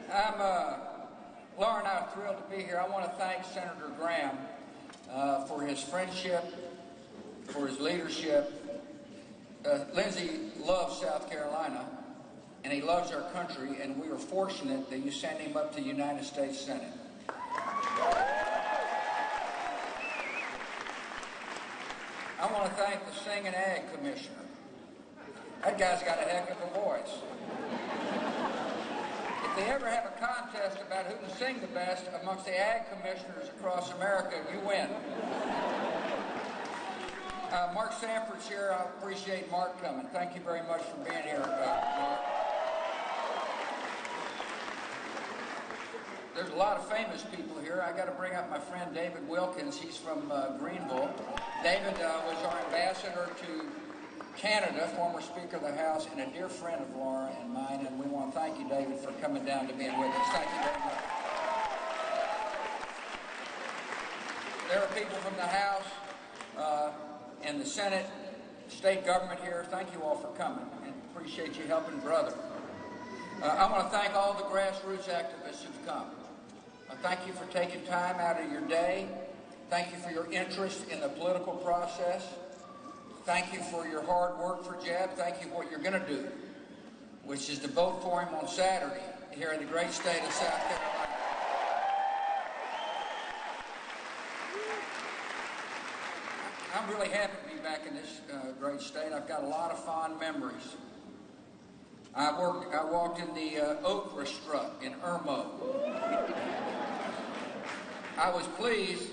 Laura and I are thrilled to be here. I want to thank Senator Graham for his friendship, for his leadership. Lindsey loves South Carolina, and he loves our country, and we are fortunate that you sent him up to the United States Senate. I want to thank the Sing and Ag Commissioner. That guy's got a heck of a voice. If they ever have a contest about who can sing the best amongst the ag commissioners across America, you win. Mark Sanford's here. I appreciate Mark coming. Thank you very much for being here, Mark. There's a lot of famous people here. I got to bring up my friend David Wilkins. He's from Greenville. David was our ambassador to Canada, former Speaker of the House, and a dear friend of Laura and mine, and we want to thank you, David, for coming down to being with us. Thank you very much. There are people from the House and the Senate, state government here. Thank you all for coming, and appreciate you helping brother. I want to thank all the grassroots activists who've come. Thank you for taking time out of your day. Thank you for your interest in the political process. Thank you for your hard work for Jeb. Thank you for what you're going to do, which is to vote for him on Saturday here in the great state of South Carolina. I'm really happy to be back in this great state. I've got a lot of fond memories. I walked in the okra strut in Irmo. I was pleased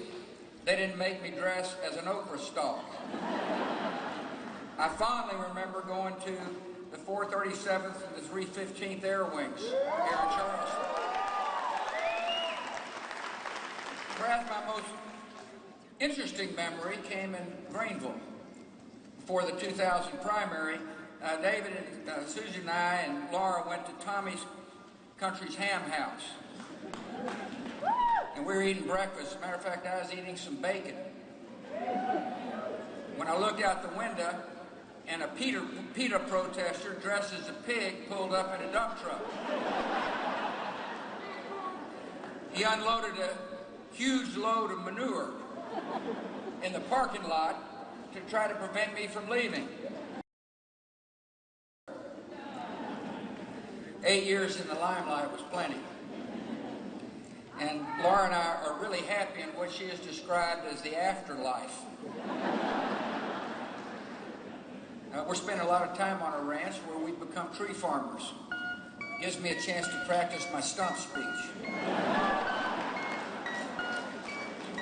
they didn't make me dress as an okra stalk. I fondly remember going to the 437th and the 315th Air Wings here in Charleston. Perhaps my most interesting memory came in Greenville before the 2000 primary. David and Susie and I and Laura went to Tommy's Country's Ham House. And we were eating breakfast. As a matter of fact, I was eating some bacon. When I looked out the window, and a PETA protester dressed as a pig pulled up in a dump truck. He unloaded a huge load of manure in the parking lot to try to prevent me from leaving. 8 years in the limelight was plenty. And Laura and I are really happy in what she has described as the afterlife. We're spending a lot of time on our ranch where we've become tree farmers. Gives me a chance to practice my stump speech.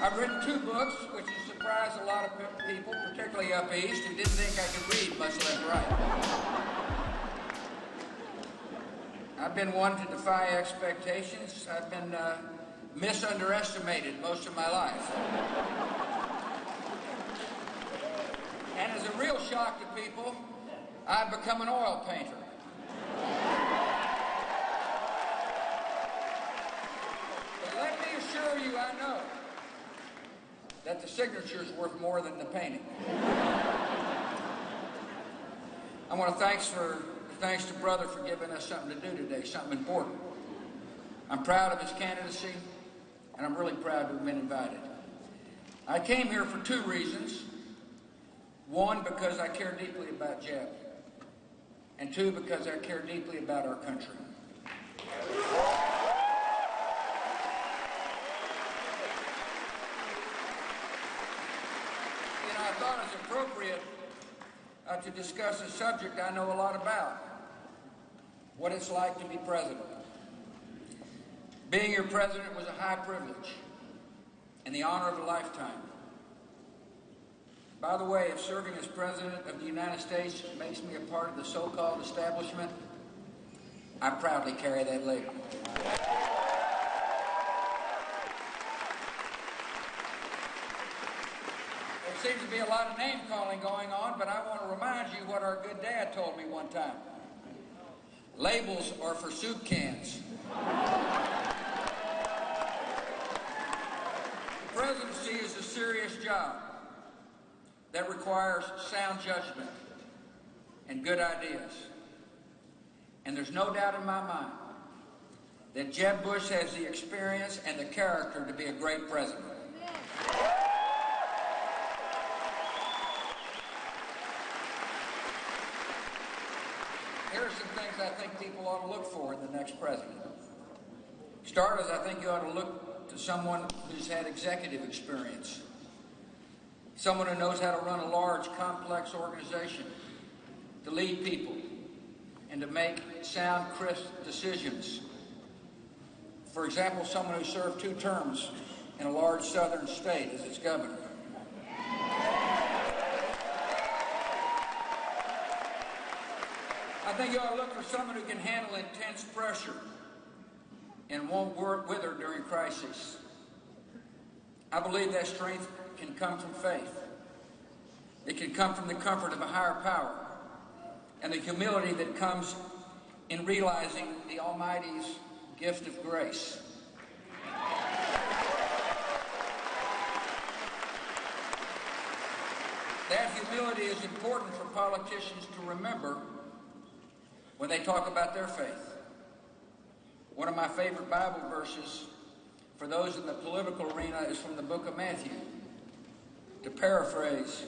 I've written 2 books, which has surprised a lot of people, particularly up east, who didn't think I could read, much less write. I've been one to defy expectations. I've been misunderestimated most of my life. And as a real shock to people, I've become an oil painter. But let me assure you, I know that the signature is worth more than the painting. I want to thanks to Brother for giving us something to do today, something important. I'm proud of his candidacy, and I'm really proud to have been invited. I came here for 2 reasons. 1, because I care deeply about Jeb, and 2, because I care deeply about our country. I thought it was appropriate to discuss a subject I know a lot about, what it's like to be president. Being your president was a high privilege and the honor of a lifetime. By the way, if serving as President of the United States makes me a part of the so-called establishment, I proudly carry that label. There seems to be a lot of name-calling going on, but I want to remind you what our good dad told me one time. Labels are for soup cans. The presidency is a serious job that requires sound judgment and good ideas. And there's no doubt in my mind that Jeb Bush has the experience and the character to be a great president. Here are some things I think people ought to look for in the next president. Starters, I think you ought to look to someone who's had executive experience. Someone who knows how to run a large, complex organization, to lead people, and to make sound, crisp decisions. For example, someone who served 2 terms in a large southern state as its governor. I think you ought to look for someone who can handle intense pressure and won't wither during crises. I believe that strength can come from faith. It can come from the comfort of a higher power and the humility that comes in realizing the Almighty's gift of grace. That humility is important for politicians to remember when they talk about their faith. One of my favorite Bible verses for those in the political arena is from the book of Matthew. To paraphrase,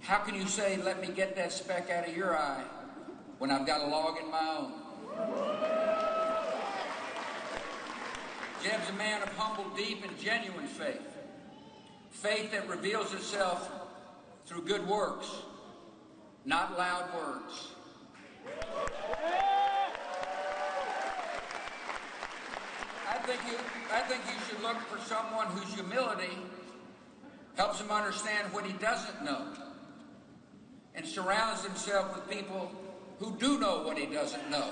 how can you say, let me get that speck out of your eye when I've got a log in my own? Jeb's a man of humble, deep, and genuine faith. Faith that reveals itself through good works, not loud words. I think you should look for someone whose humility helps him understand what he doesn't know and surrounds himself with people who do know what he doesn't know.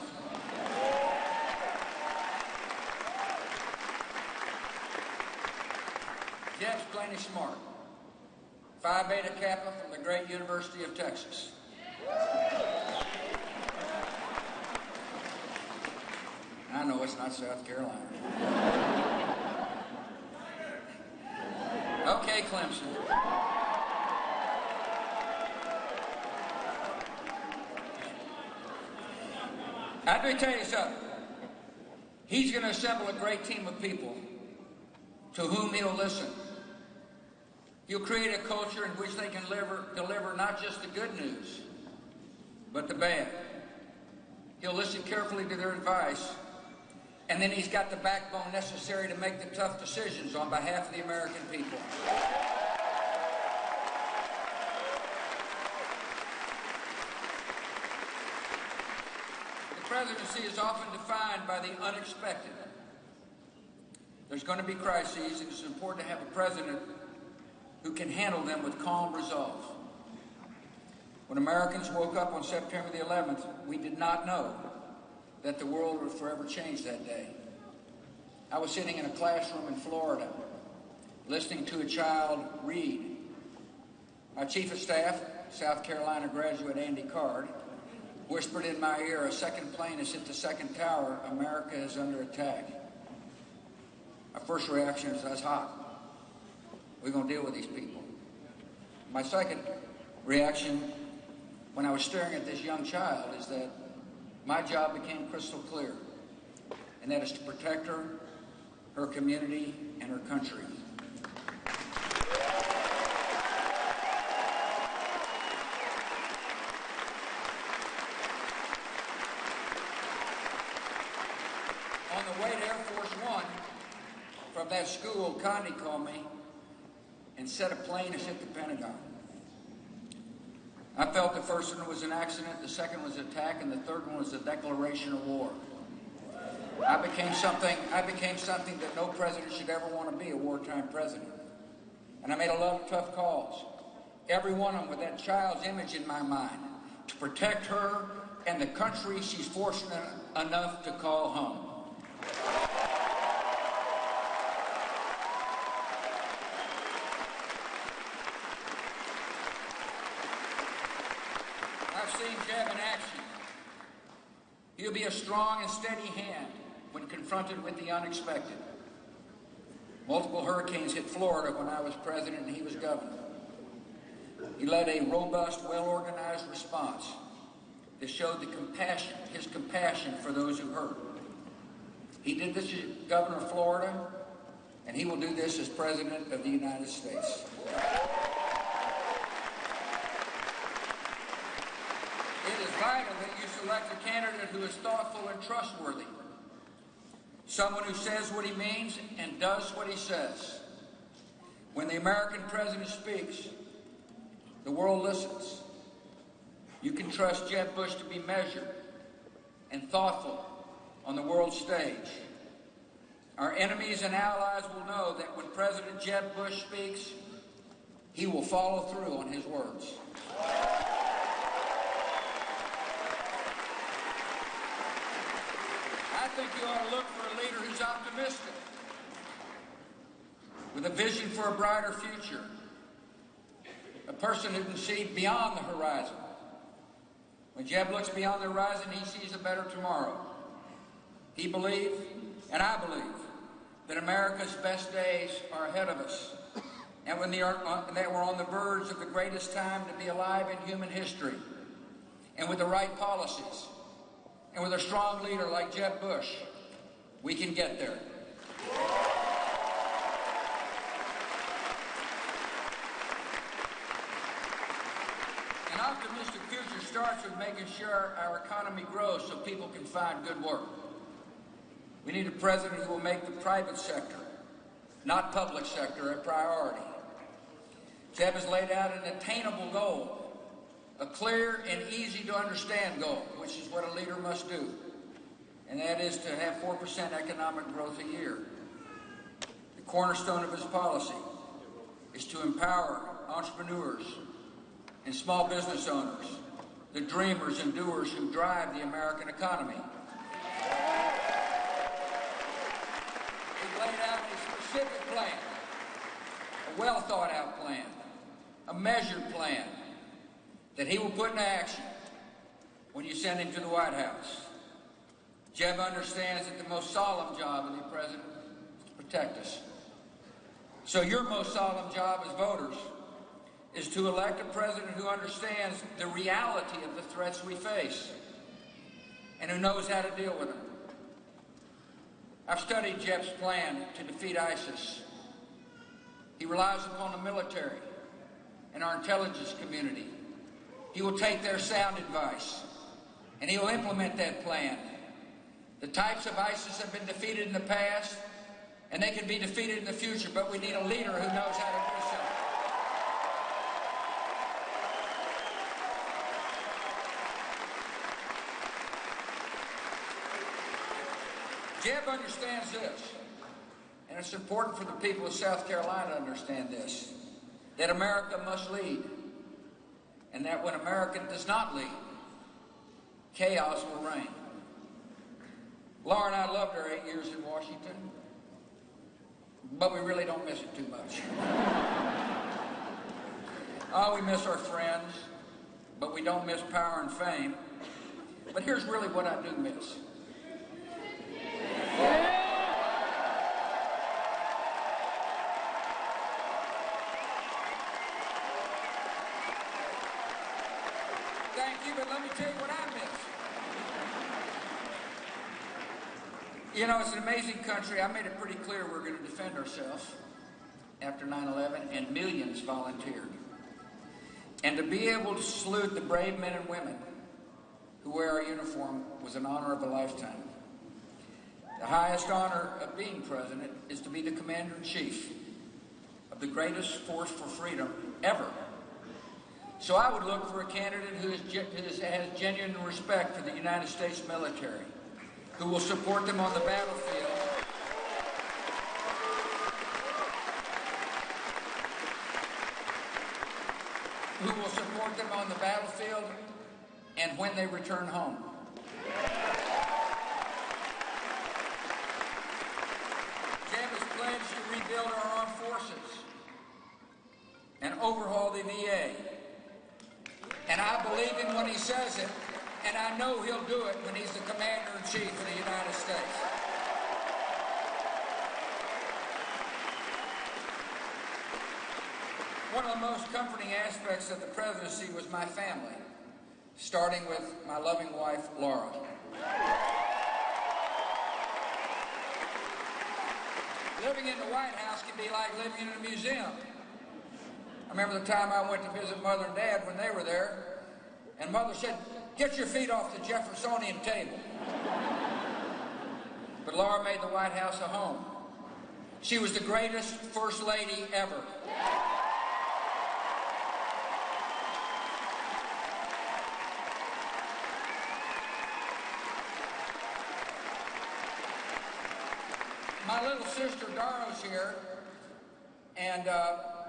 Jeb's plenty smart. Phi Beta Kappa from the great University of Texas. I know it's not South Carolina. Okay, Clemson. Let me tell you something. He's going to assemble a great team of people to whom he'll listen. He'll create a culture in which they can deliver not just the good news, but the bad. He'll listen carefully to their advice, and then he's got the backbone necessary to make the tough decisions on behalf of the American people. The presidency is often defined by the unexpected. There's going to be crises, and it's important to have a president who can handle them with calm resolve. When Americans woke up on September the 11th, we did not know that the world would forever change that day. I was sitting in a classroom in Florida, listening to a child read. Our chief of staff, South Carolina graduate Andy Card, whispered in my ear, a second plane has hit the second tower, America is under attack. My first reaction is, that's hot. We're going to deal with these people. My second reaction, when I was staring at this young child, is that my job became crystal clear, and that is to protect her, her community, and her country. On the way to Air Force One, from that school, Condi called me and said a plane has hit the Pentagon. I felt the first one was an accident, the second was an attack, and the third one was a declaration of war. I became something that no president should ever want to be, a wartime president. And I made a lot of tough calls, every one of them with that child's image in my mind, to protect her and the country she's fortunate enough to call home. I've seen Jeb in action. He'll be a strong and steady hand when confronted with the unexpected. Multiple hurricanes hit Florida when I was president and he was governor. He led a robust, well-organized response that showed his compassion for those who hurt. He did this as governor of Florida, and he will do this as President of the United States. It is vital that you select a candidate who is thoughtful and trustworthy. Someone who says what he means and does what he says. When the American president speaks, the world listens. You can trust Jeb Bush to be measured and thoughtful on the world stage. Our enemies and allies will know that when President Jeb Bush speaks, he will follow through on his words. I think you ought to look for a leader who's optimistic, with a vision for a brighter future, a person who can see beyond the horizon. When Jeb looks beyond the horizon, he sees a better tomorrow. He believes, and I believe, that America's best days are ahead of us, and that we're on the verge of the greatest time to be alive in human history. And with the right policies, and with a strong leader like Jeb Bush, we can get there. An optimistic future starts with making sure our economy grows so people can find good work. We need a president who will make the private sector, not public sector, a priority. Jeb has laid out an attainable goal, a clear and easy to understand goal, which is what a leader must do, and that is to have 4% economic growth a year. The cornerstone of his policy is to empower entrepreneurs and small business owners, the dreamers and doers who drive the American economy. He laid out a specific plan, a well thought out plan, a measured plan that he will put into action when you send him to the White House. Jeb understands that the most solemn job of the president is to protect us. So your most solemn job as voters is to elect a president who understands the reality of the threats we face and who knows how to deal with them. I've studied Jeb's plan to defeat ISIS. He relies upon the military and our intelligence community. He will take their sound advice, and he will implement that plan. The types of ISIS have been defeated in the past, and they can be defeated in the future, but we need a leader who knows how to do so. Jeb understands this, and it's important for the people of South Carolina to understand this, that America must lead, and that when America does not lead, chaos will reign. Laura and I loved our 8 years in Washington, but we really don't miss it too much. Oh, we miss our friends, but we don't miss power and fame. But here's really what I do miss. Thank you, but let me tell you what I miss. You know, it's an amazing country. I made it pretty clear we're going to defend ourselves after 9/11, and millions volunteered. And to be able to salute the brave men and women who wear our uniform was an honor of a lifetime. The highest honor of being president is to be the commander-in-chief of the greatest force for freedom ever. So I would look for a candidate who has genuine respect for the United States military, who will support them on the battlefield, and when they return home. Jeb has pledged to rebuild our armed forces and overhaul the VA. And I believe him when he says it, and I know he'll do it when he's the commander-in-chief of the United States. One of the most comforting aspects of the presidency was my family, starting with my loving wife, Laura. Living in the White House can be like living in a museum. I remember the time I went to visit Mother and Dad when they were there, and Mother said, "Get your feet off the Jeffersonian table." But Laura made the White House a home. She was the greatest First Lady ever. My little sister Dara's here, and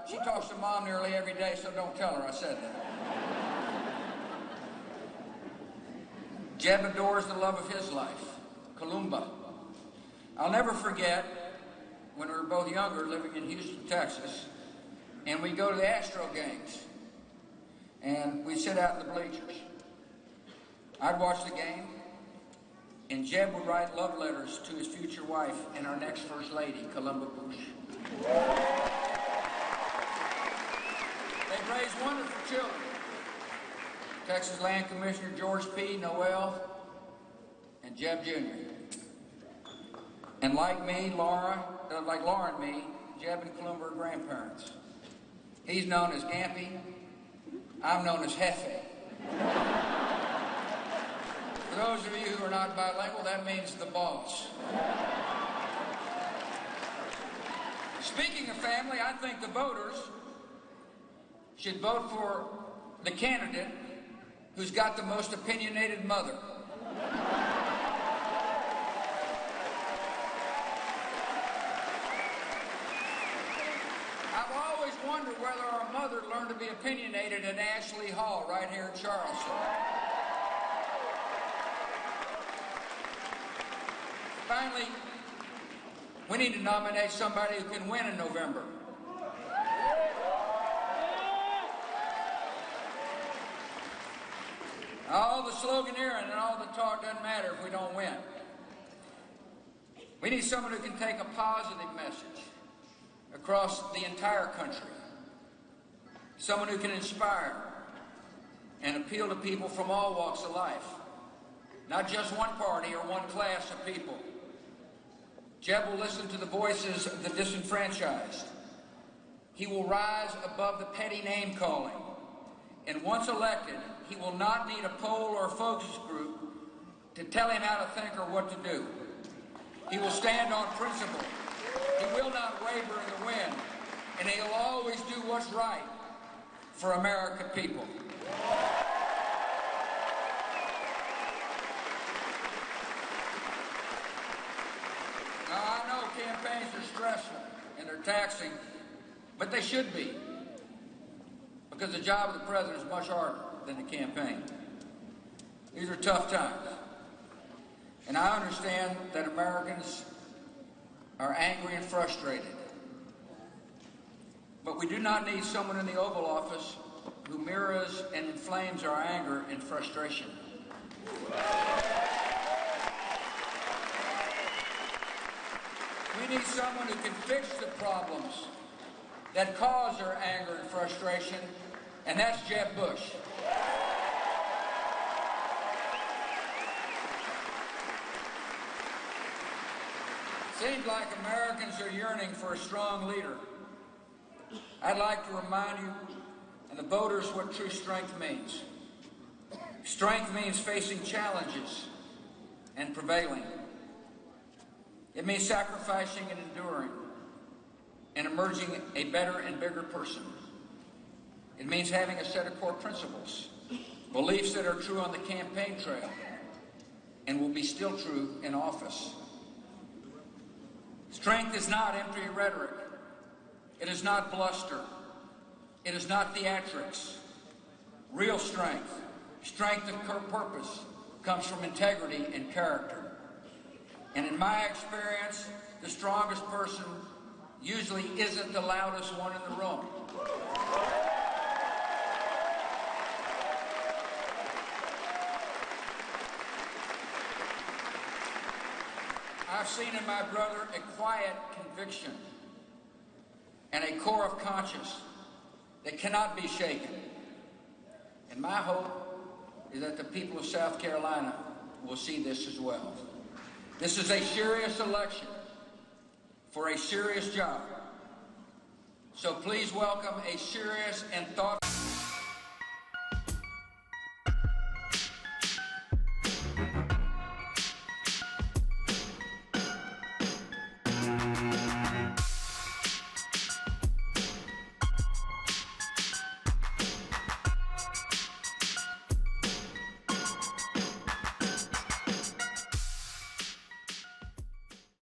she talks to Mom nearly every day, so don't tell her I said that. Jeb adores the love of his life, Columba. I'll never forget when we were both younger, living in Houston, Texas, and we'd go to the Astro games, and we'd sit out in the bleachers. I'd watch the game, and Jeb would write love letters to his future wife and our next First Lady, Columba Bush. They've raised wonderful children. Texas Land Commissioner George P. Noel and Jeb Jr. And like me, like Laura and me, Jeb and Columba are grandparents. He's known as Gampy. I'm known as Hefe. For those of you who are not bilingual, that means the boss. Speaking of family, I think the voters should vote for the candidate who's got the most opinionated mother. I've always wondered whether our mother learned to be opinionated at Ashley Hall right here in Charleston. Finally, we need to nominate somebody who can win in November. All the sloganeering and all the talk doesn't matter if we don't win. We need someone who can take a positive message across the entire country. Someone who can inspire and appeal to people from all walks of life, not just one party or one class of people. Jeb will listen to the voices of the disenfranchised. He will rise above the petty name-calling. And once elected, he will not need a poll or a focus group to tell him how to think or what to do. He will stand on principle. He will not waver in the wind. And he'll always do what's right for American people. Now, I know campaigns are stressful and they're taxing, but they should be. Because the job of the president is much harder than the campaign. These are tough times. And I understand that Americans are angry and frustrated. But we do not need someone in the Oval Office who mirrors and inflames our anger and frustration. We need someone who can fix the problems that cause our anger and frustration, and that's Jeb Bush. Seems like Americans are yearning for a strong leader. I'd like to remind you and the voters what true strength means. Strength means facing challenges and prevailing. It means sacrificing and enduring and emerging a better and bigger person. It means having a set of core principles, beliefs that are true on the campaign trail and will be still true in office. Strength is not empty rhetoric. It is not bluster. It is not theatrics. Real strength, strength of purpose, comes from integrity and character. And in my experience, the strongest person usually isn't the loudest one in the room. I've seen in my brother a quiet conviction and a core of conscience that cannot be shaken. And my hope is that the people of South Carolina will see this as well. This is a serious election for a serious job. So please welcome a serious and thoughtful